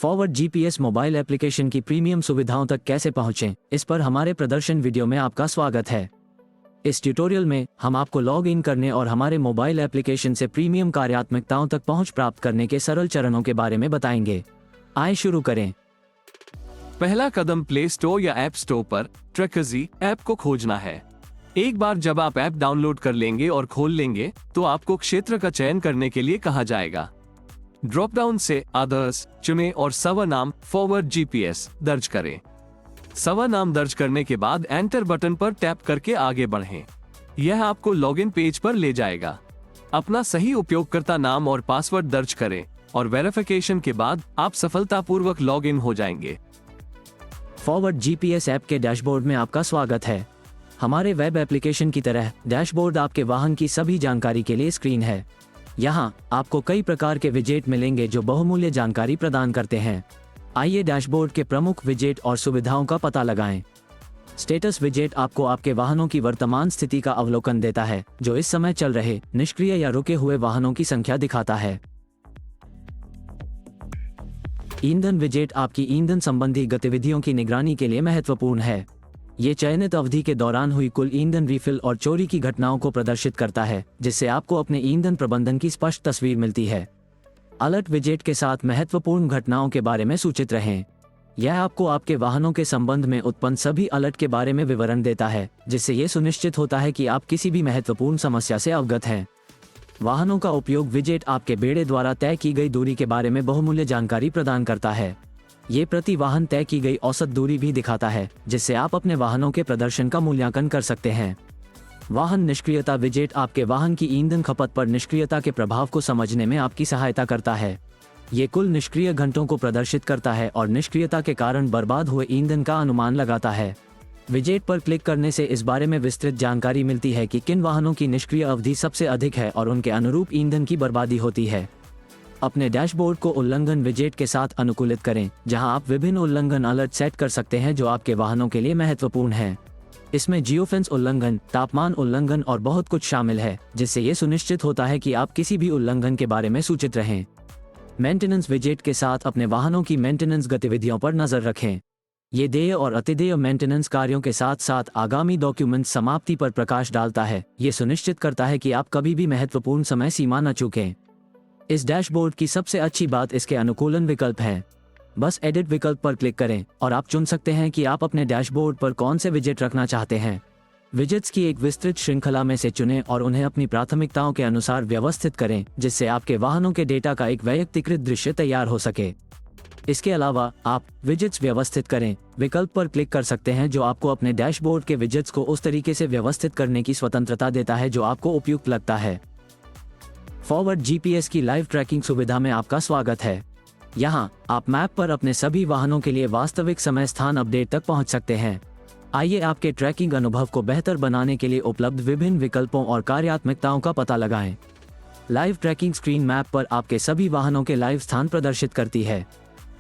Forward GPS mobile application की premium सुविधाओं तक कैसे पहुंचें, इस पर हमारे प्रदर्शन वीडियो में आपका स्वागत है। इस ट्यूटोरियल में हम आपको लॉग इन करने और हमारे मोबाइल एप्लीकेशन से प्रीमियम कार्यात्मकताओं तक पहुंच प्राप्त करने के सरल चरणों के बारे में बताएंगे। आइए शुरू करें। पहला कदम प्ले स्टोर या ऐप स्टोर पर ट्रैकर्जी ऐप को खोजना है। एक बार जब आप ऐप डाउनलोड कर लेंगे और खोल लेंगे तो आपको क्षेत्र का चयन करने के लिए कहा जाएगा। ड्रॉप डाउन से अदर्स चुनें और सर्वनाम फॉरवर्ड जीपीएस दर्ज करें। सर्वनाम दर्ज करने के बाद एंटर बटन पर टैप करके आगे बढ़ें। यह आपको लॉगिन पेज पर ले जाएगा। अपना सही उपयोगकर्ता नाम और पासवर्ड दर्ज करें और वेरिफिकेशन के बाद आप सफलतापूर्वक लॉग इन हो जाएंगे। फॉरवर्ड जीपीएस ऐप के डैशबोर्ड में आपका स्वागत है। हमारे वेब एप्लीकेशन की तरह डैशबोर्ड आपके वाहन की सभी जानकारी के लिए स्क्रीन है। यहाँ आपको कई प्रकार के विजेट मिलेंगे जो बहुमूल्य जानकारी प्रदान करते हैं। आइए डैशबोर्ड के प्रमुख विजेट और सुविधाओं का पता लगाएं। स्टेटस विजेट आपको आपके वाहनों की वर्तमान स्थिति का अवलोकन देता है, जो इस समय चल रहे, निष्क्रिय या रुके हुए वाहनों की संख्या दिखाता है। ईंधन विजेट आपकी ईंधन संबंधी गतिविधियों की निगरानी के लिए महत्वपूर्ण है। ये चयनित अवधि के दौरान हुई कुल ईंधन रिफिल और चोरी की घटनाओं को प्रदर्शित करता है, जिससे आपको अपने ईंधन प्रबंधन की स्पष्ट तस्वीर मिलती है। अलर्ट विजेट के साथ महत्वपूर्ण घटनाओं के बारे में सूचित रहें। यह आपको आपके वाहनों के संबंध में उत्पन्न सभी अलर्ट के बारे में विवरण देता है, जिससे ये सुनिश्चित होता है कि आप किसी भी महत्वपूर्ण समस्या से अवगत हैं। वाहनों का उपयोग विजेट आपके बेड़े द्वारा तय की गई दूरी के बारे में बहुमूल्य जानकारी प्रदान करता है। ये प्रति वाहन तय की गई औसत दूरी भी दिखाता है, जिससे आप अपने वाहनों के प्रदर्शन का मूल्यांकन कर सकते हैं। वाहन निष्क्रियता विजेट आपके वाहन की ईंधन खपत पर निष्क्रियता के प्रभाव को समझने में आपकी सहायता करता है। ये कुल निष्क्रिय घंटों को प्रदर्शित करता है और निष्क्रियता के कारण बर्बाद हुए ईंधन का अनुमान लगाता है। विजेट पर क्लिक करने से इस बारे में विस्तृत जानकारी मिलती है कि किन वाहनों की निष्क्रिय अवधि सबसे अधिक है और उनके अनुरूप ईंधन की बर्बादी होती है। अपने डैशबोर्ड को उल्लंघन विजेट के साथ अनुकूलित करें, जहां आप विभिन्न उल्लंघन अलर्ट सेट कर सकते हैं जो आपके वाहनों के लिए महत्वपूर्ण हैं। इसमें जियोफेंस उल्लंघन, तापमान उल्लंघन और बहुत कुछ शामिल है, जिससे ये सुनिश्चित होता है कि आप किसी भी उल्लंघन के बारे में सूचित रहें। मेंटेनेंस विजेट के साथ अपने वाहनों की मेंटेनेंस गतिविधियों पर नजर रखें। ये देय और अतिदेय मेंटेनेंस कार्यों के साथ साथ आगामी डॉक्यूमेंट समाप्ति पर प्रकाश डालता है। ये सुनिश्चित करता है कि आप कभी भी महत्वपूर्ण समय सीमा न चूकें। इस डैशबोर्ड की सबसे अच्छी बात इसके अनुकूलन विकल्प हैं। बस एडिट विकल्प पर क्लिक करें और आप चुन सकते हैं कि आप अपने डैशबोर्ड पर कौन से विजेट रखना चाहते हैं। विजेट्स की एक विस्तृत श्रृंखला में से चुनें और उन्हें अपनी प्राथमिकताओं के अनुसार व्यवस्थित करें, जिससे आपके वाहनों के डेटा का एक वैयक्तिकृत दृश्य तैयार हो सके। इसके अलावा आप विजेट्स व्यवस्थित करें विकल्प पर क्लिक कर सकते हैं, जो आपको अपने डैशबोर्ड के विजेट्स को उस तरीके से व्यवस्थित करने की स्वतंत्रता देता है जो आपको उपयुक्त लगता है। फॉरवर्ड जीपीएस की लाइव ट्रैकिंग सुविधा में आपका स्वागत है। यहाँ आप मैप पर अपने सभी वाहनों के लिए वास्तविक समय स्थान अपडेट तक पहुँच सकते हैं। आइए आपके ट्रैकिंग अनुभव को बेहतर बनाने के लिए उपलब्ध विभिन्न विकल्पों और कार्यात्मकताओं का पता लगाएं। लाइव ट्रैकिंग स्क्रीन मैप पर आपके सभी वाहनों के लाइव स्थान प्रदर्शित करती है।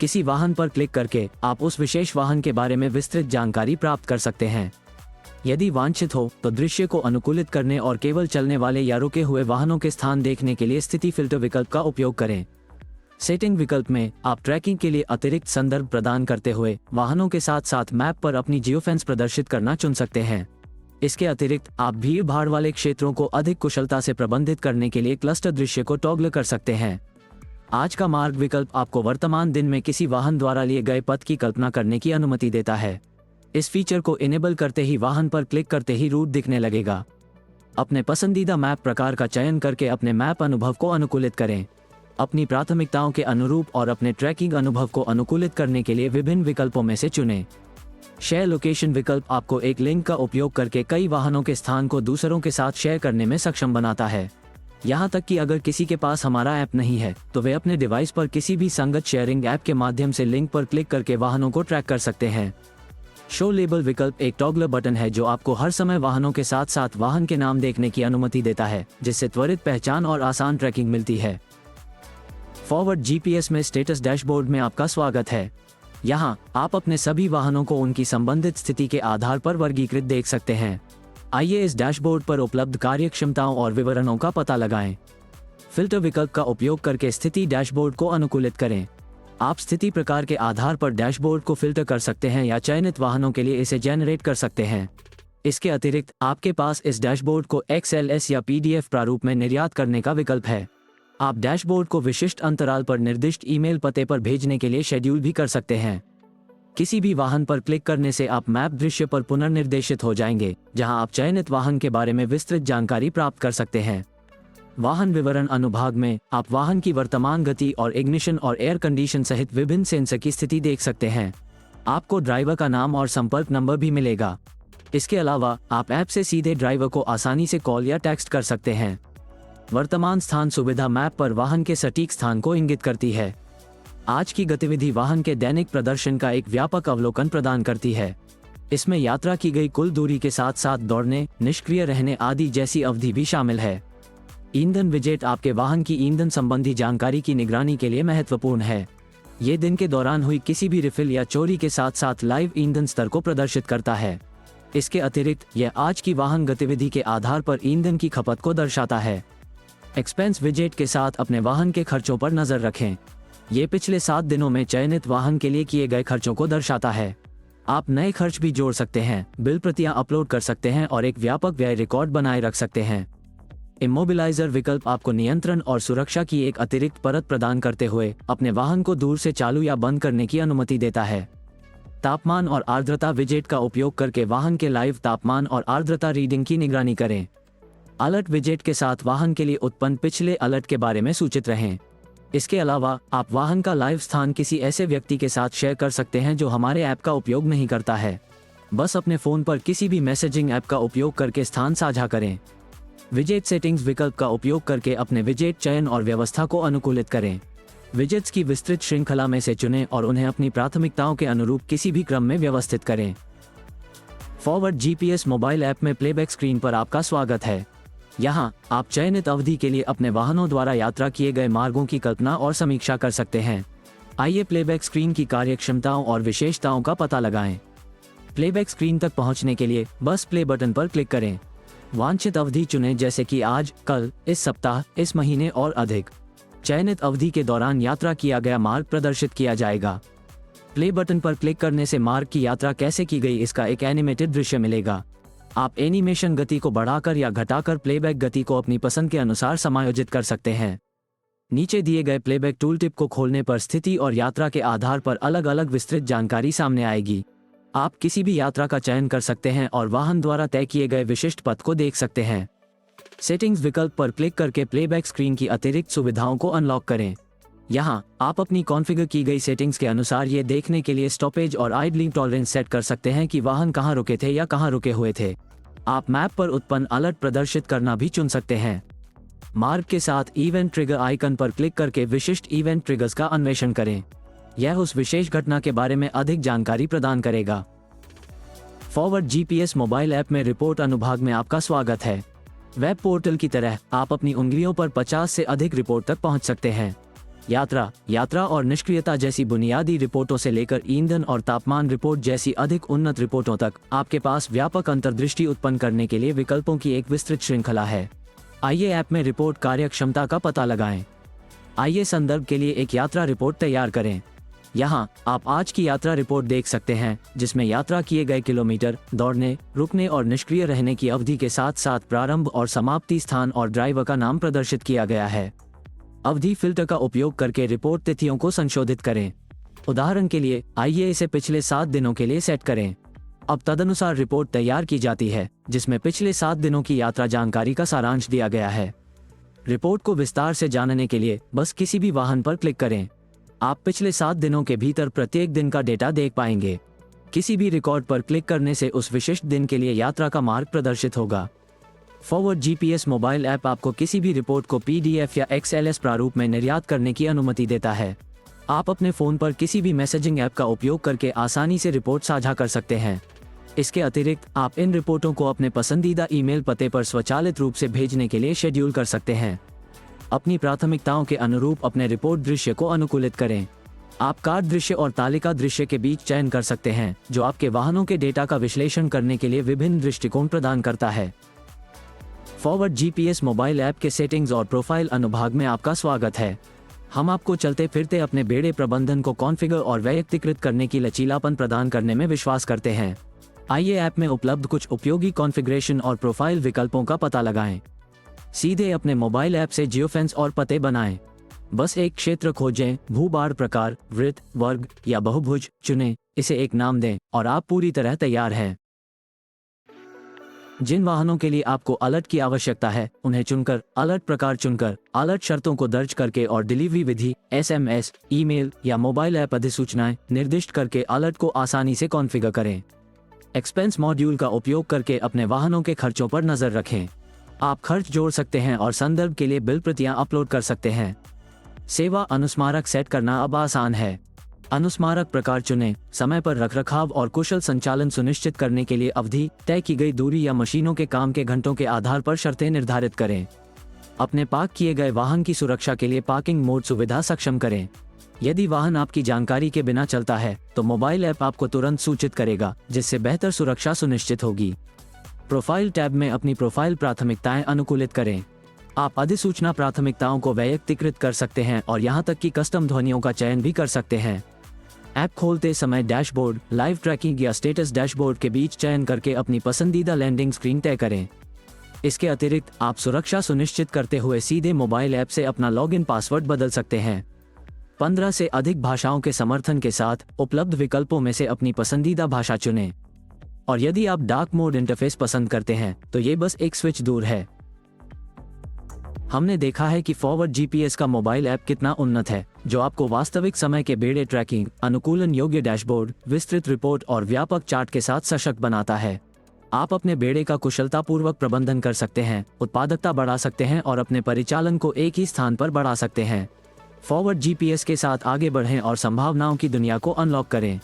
किसी वाहन पर क्लिक करके आप उस विशेष वाहन के बारे में विस्तृत जानकारी प्राप्त कर सकते हैं। यदि वांछित हो तो दृश्य को अनुकूलित करने और केवल चलने वाले या रुके हुए वाहनों के स्थान देखने के लिए स्थिति फिल्टर विकल्प का उपयोग करें। सेटिंग विकल्प में आप ट्रैकिंग के लिए अतिरिक्त संदर्भ प्रदान करते हुए वाहनों के साथ साथ मैप पर अपनी जियोफेंस प्रदर्शित करना चुन सकते हैं। इसके अतिरिक्त आप भीड़ भाड़ वाले क्षेत्रों को अधिक कुशलता से प्रबंधित करने के लिए क्लस्टर दृश्य को टॉगल कर सकते हैं। आज का मार्ग विकल्प आपको वर्तमान दिन में किसी वाहन द्वारा लिए गए पथ की कल्पना करने की अनुमति देता है। इस फीचर को इनेबल करते ही वाहन पर क्लिक करते ही रूट दिखने लगेगा। अपने पसंदीदा मैप प्रकार का चयन करके अपने मैप अनुभव को अनुकूलित करें। अपनी प्राथमिकताओं के अनुरूप और अपने ट्रैकिंग अनुभव को अनुकूलित करने के लिए विभिन्न विकल्पों में से चुनें। शेयर लोकेशन विकल्प आपको एक लिंक का उपयोग करके कई वाहनों के स्थान को दूसरों के साथ शेयर करने में सक्षम बनाता है। यहाँ तक कि अगर किसी के पास हमारा ऐप नहीं है तो वे अपने डिवाइस पर किसी भी संगत शेयरिंग ऐप के माध्यम से लिंक पर क्लिक करके वाहनों को ट्रैक कर सकते हैं। शो लेबल विकल्प एक टॉगलर बटन है जो आपको हर समय वाहनों के साथ साथ वाहन के नाम देखने की अनुमति देता है, जिससे त्वरित पहचान और आसान ट्रैकिंग मिलती है। फॉरवर्ड जीपीएस में स्टेटस डैशबोर्ड में आपका स्वागत है। यहाँ आप अपने सभी वाहनों को उनकी संबंधित स्थिति के आधार पर वर्गीकृत देख सकते हैं। आइए इस डैशबोर्ड पर उपलब्ध कार्यक्षमताओं और विवरणों का पता लगाएं। फिल्टर विकल्प का उपयोग करके स्थिति डैशबोर्ड को अनुकूलित करें। आप स्थिति प्रकार के आधार पर डैशबोर्ड को फिल्टर कर सकते हैं या चयनित वाहनों के लिए इसे जेनरेट कर सकते हैं। इसके अतिरिक्त आपके पास इस डैशबोर्ड को XLS या PDF प्रारूप में निर्यात करने का विकल्प है। आप डैशबोर्ड को विशिष्ट अंतराल पर निर्दिष्ट ईमेल पते पर भेजने के लिए शेड्यूल भी कर सकते हैं। किसी भी वाहन पर क्लिक करने से आप मैप दृश्य पर पुनर्निर्देशित हो जाएंगे, जहां आप चयनित वाहन के बारे में विस्तृत जानकारी प्राप्त कर सकते हैं। वाहन विवरण अनुभाग में आप वाहन की वर्तमान गति और इग्निशन और एयर कंडीशन सहित विभिन्न सेंसर की स्थिति देख सकते हैं। आपको ड्राइवर का नाम और संपर्क नंबर भी मिलेगा। इसके अलावा आप ऐप से सीधे ड्राइवर को आसानी से कॉल या टेक्स्ट कर सकते हैं। वर्तमान स्थान सुविधा मैप पर वाहन के सटीक स्थान को इंगित करती है। आज की गतिविधि वाहन के दैनिक प्रदर्शन का एक व्यापक अवलोकन प्रदान करती है। इसमें यात्रा की गई कुल दूरी के साथ साथ दौड़ने, निष्क्रिय रहने आदि जैसी अवधि भी शामिल है। ईंधन विजेट आपके वाहन की ईंधन संबंधी जानकारी की निगरानी के लिए महत्वपूर्ण है। ये दिन के दौरान हुई किसी भी रिफिल या चोरी के साथ साथ लाइव ईंधन स्तर को प्रदर्शित करता है। इसके अतिरिक्त यह आज की वाहन गतिविधि के आधार पर ईंधन की खपत को दर्शाता है। एक्सपेंस विजेट के साथ अपने वाहन के खर्चों पर नजर रखें। ये पिछले 7 दिनों में चयनित वाहन के लिए किए गए खर्चों को दर्शाता है। आप नए खर्च भी जोड़ सकते हैं, बिल प्रतियां अपलोड कर सकते हैं और एक व्यापक व्यय रिकॉर्ड बनाए रख सकते हैं। इमोबिलाइजर विकल्प आपको नियंत्रण और सुरक्षा की एक अतिरिक्त परत प्रदान करते हुए अपने वाहन को दूर से चालू या बंद करने की अनुमति देता है। तापमान और आर्द्रता विजेट का उपयोग करके वाहन के लाइव तापमान और आर्द्रता रीडिंग की निगरानी करें। अलर्ट विजेट के साथ वाहन के लिए उत्पन्न पिछले अलर्ट के बारे में सूचित रहें। इसके अलावा आप वाहन का लाइव स्थान किसी ऐसे व्यक्ति के साथ शेयर कर सकते हैं जो हमारे ऐप का उपयोग नहीं करता है। बस अपने फोन पर किसी भी मैसेजिंग ऐप का उपयोग करके स्थान साझा करें। विजेट सेटिंग्स विकल्प का उपयोग करके अपने विजेट चयन और व्यवस्था को अनुकूलित करें। विजेट्स की विस्तृत श्रृंखला में से चुनें और उन्हें अपनी प्राथमिकताओं के अनुरूप किसी भी क्रम में व्यवस्थित करें। फॉरवर्ड GPS मोबाइल ऐप में प्लेबैक स्क्रीन पर आपका स्वागत है। यहाँ आप चयनित अवधि के लिए अपने वाहनों द्वारा यात्रा किए गए मार्गों की कल्पना और समीक्षा कर सकते हैं। आइए प्लेबैक स्क्रीन की कार्यक्षमताओं और विशेषताओं का पता लगाएं। प्लेबैक स्क्रीन तक पहुंचने के लिए बस प्ले बटन पर क्लिक करें। वांछित अवधि चुनें, जैसे कि आज, कल, इस सप्ताह, इस महीने और अधिक। चयनित अवधि के दौरान यात्रा किया गया मार्ग प्रदर्शित किया जाएगा। प्ले बटन पर क्लिक करने से मार्ग की यात्रा कैसे की गई इसका एक एनिमेटेड दृश्य मिलेगा। आप एनिमेशन गति को बढ़ाकर या घटाकर प्लेबैक गति को अपनी पसंद के अनुसार समायोजित कर सकते हैं। नीचे दिए गए प्लेबैक टूल टिप को खोलने पर स्थिति और यात्रा के आधार पर अलग अलग विस्तृत जानकारी सामने आएगी। आप किसी भी यात्रा का चयन कर सकते हैं और वाहन द्वारा तय किए गए विशिष्ट पथ को देख सकते हैं। सेटिंग्स विकल्प पर क्लिक करके प्लेबैक स्क्रीन की अतिरिक्त सुविधाओं को अनलॉक करें। यहाँ आप अपनी कॉन्फ़िगर की गई सेटिंग्स के अनुसार ये देखने के लिए स्टॉपेज और आइडलिंग टॉलरेंस सेट कर सकते हैं कि वाहन कहाँ रुके थे या कहाँ रुके हुए थे। आप मैप पर उत्पन्न अलर्ट प्रदर्शित करना भी चुन सकते हैं। मार्ग के साथ इवेंट ट्रिगर आइकन पर क्लिक करके विशिष्ट इवेंट ट्रिगर्स का अन्वेषण करें। यह उस विशेष घटना के बारे में अधिक जानकारी प्रदान करेगा। फॉरवर्ड GPS मोबाइल ऐप में रिपोर्ट अनुभाग में आपका स्वागत है। वेब पोर्टल की तरह आप अपनी उंगलियों पर 50 से अधिक रिपोर्ट तक पहुंच सकते हैं। यात्रा और निष्क्रियता जैसी बुनियादी रिपोर्टों से लेकर ईंधन और तापमान रिपोर्ट जैसी अधिक उन्नत रिपोर्टों तक आपके पास व्यापक अंतर्दृष्टि उत्पन्न करने के लिए विकल्पों की एक विस्तृत श्रृंखला है। आइए ऐप में रिपोर्ट कार्यक्षमता का पता लगाएं। आइए संदर्भ के लिए एक यात्रा रिपोर्ट तैयार करें। यहाँ आप आज की यात्रा रिपोर्ट देख सकते हैं, जिसमें यात्रा किए गए किलोमीटर, दौड़ने, रुकने और निष्क्रिय रहने की अवधि के साथ साथ प्रारंभ और समाप्ति स्थान और ड्राइवर का नाम प्रदर्शित किया गया है। अवधि फिल्टर का उपयोग करके रिपोर्ट तिथियों को संशोधित करें। उदाहरण के लिए आइए इसे पिछले 7 दिनों के लिए सेट करें। अब तदनुसार रिपोर्ट तैयार की जाती है, जिसमें पिछले 7 दिनों की यात्रा जानकारी का सारांश दिया गया है। रिपोर्ट को विस्तार से जानने के लिए बस किसी भी वाहन पर क्लिक करें। आप पिछले 7 दिनों के भीतर प्रत्येक दिन का डेटा देख पाएंगे। किसी भी रिकॉर्ड पर क्लिक करने से उस विशिष्ट दिन के लिए यात्रा का मार्ग प्रदर्शित होगा। फॉरवर्ड GPS मोबाइल ऐप आपको किसी भी रिपोर्ट को PDF या XLS प्रारूप में निर्यात करने की अनुमति देता है। आप अपने फोन पर किसी भी मैसेजिंग ऐप का उपयोग करके आसानी से रिपोर्ट साझा कर सकते हैं। इसके अतिरिक्त आप इन रिपोर्टों को अपने पसंदीदा ईमेल पते पर स्वचालित रूप से भेजने के लिए शेड्यूल कर सकते हैं। अपनी प्राथमिकताओं के अनुरूप अपने रिपोर्ट दृश्य को अनुकूलित करें। आप कार्ड दृश्य और तालिका दृश्य के बीच चयन कर सकते हैं, जो आपके वाहनों के डेटा का विश्लेषण करने के लिए विभिन्न दृष्टिकोण प्रदान करता है। फॉरवर्ड GPS मोबाइल ऐप के सेटिंग्स और प्रोफाइल अनुभाग में आपका स्वागत है। हम आपको चलते फिरते अपने बेड़े प्रबंधन को कॉन्फ़िगर और वैयक्तिकृत करने की लचीलापन प्रदान करने में विश्वास करते हैं। आइए ऐप में उपलब्ध कुछ उपयोगी कॉन्फ़िगरेशन और प्रोफाइल विकल्पों का पता लगाएं। सीधे अपने मोबाइल ऐप से जियोफेंस और पते बनाएं। बस एक क्षेत्र खोजें, भूभाड़ प्रकार, वृत्त, वर्ग या बहुभुज चुनें, इसे एक नाम दें और आप पूरी तरह तैयार हैं। जिन वाहनों के लिए आपको अलर्ट की आवश्यकता है, उन्हें चुनकर, अलर्ट प्रकार चुनकर, अलर्ट शर्तों को दर्ज करके और डिलीवरी विधि, SMS, ईमेल या मोबाइल ऐप अधिसूचनाएं निर्दिष्ट करके अलर्ट को आसानी से कॉन्फ़िगर करें। एक्सपेंस मॉड्यूल का उपयोग करके अपने वाहनों के खर्चों पर नजर रखें। आप खर्च जोड़ सकते हैं और संदर्भ के लिए बिल प्रतियां अपलोड कर सकते हैं। सेवा अनुस्मारक सेट करना अब आसान है। अनुस्मारक प्रकार चुनें, समय पर रखरखाव और कुशल संचालन सुनिश्चित करने के लिए अवधि, तय की गई दूरी या मशीनों के काम के घंटों के आधार पर शर्तें निर्धारित करें। अपने पार्क किए गए वाहन की सुरक्षा के लिए पार्किंग मोड सुविधा सक्षम करें। यदि वाहन आपकी जानकारी के बिना चलता है, तो मोबाइल ऐप आपको तुरंत सूचित करेगा, जिससे बेहतर सुरक्षा सुनिश्चित होगी। प्रोफाइल टैब में अपनी प्रोफाइल प्राथमिकताएं अनुकूलित करें। आप अधिसूचना प्राथमिकताओं को वैयक्तिकृत कर सकते हैं और यहां तक कि कस्टम ध्वनियों का चयन भी कर सकते हैं। ऐप खोलते समय डैशबोर्ड, लाइव ट्रैकिंग या स्टेटस डैशबोर्ड के बीच चयन करके अपनी पसंदीदा लैंडिंग स्क्रीन तय करें। इसके अतिरिक्त आप सुरक्षा सुनिश्चित करते हुए सीधे मोबाइल ऐप से अपना लॉगिन पासवर्ड बदल सकते हैं। 15 से अधिक भाषाओं के समर्थन के साथ उपलब्ध विकल्पों में से अपनी पसंदीदा भाषा चुनें। और यदि आप डार्क मोड इंटरफेस पसंद करते हैं, तो ये बस एक स्विच दूर है। हमने देखा है कि फॉरवर्ड GPS का मोबाइल ऐप कितना उन्नत है, जो आपको वास्तविक समय के बेड़े ट्रैकिंग, अनुकूलन योग्य डैशबोर्ड, विस्तृत रिपोर्ट और व्यापक चार्ट के साथ सशक्त बनाता है। आप अपने बेड़े का कुशलतापूर्वक प्रबंधन कर सकते हैं, उत्पादकता बढ़ा सकते हैं और अपने परिचालन को एक ही स्थान पर बढ़ा सकते हैं। फॉरवर्ड GPS के साथ आगे बढ़ें और संभावनाओं की दुनिया को अनलॉक करें।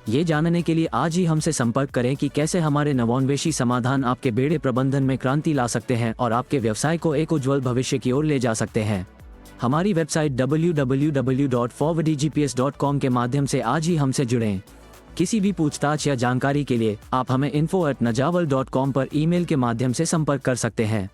ये जानने के लिए आज ही हमसे संपर्क करें कि कैसे हमारे नवोन्वेषी समाधान आपके बेड़े प्रबंधन में क्रांति ला सकते हैं और आपके व्यवसाय को एक उज्जवल भविष्य की ओर ले जा सकते हैं। हमारी वेबसाइट www.forwardegps.com के माध्यम से आज ही हमसे जुड़ें। किसी भी पूछताछ या जानकारी के लिए आप हमें info@najaval.com पर ईमेल के माध्यम से संपर्क कर सकते हैं।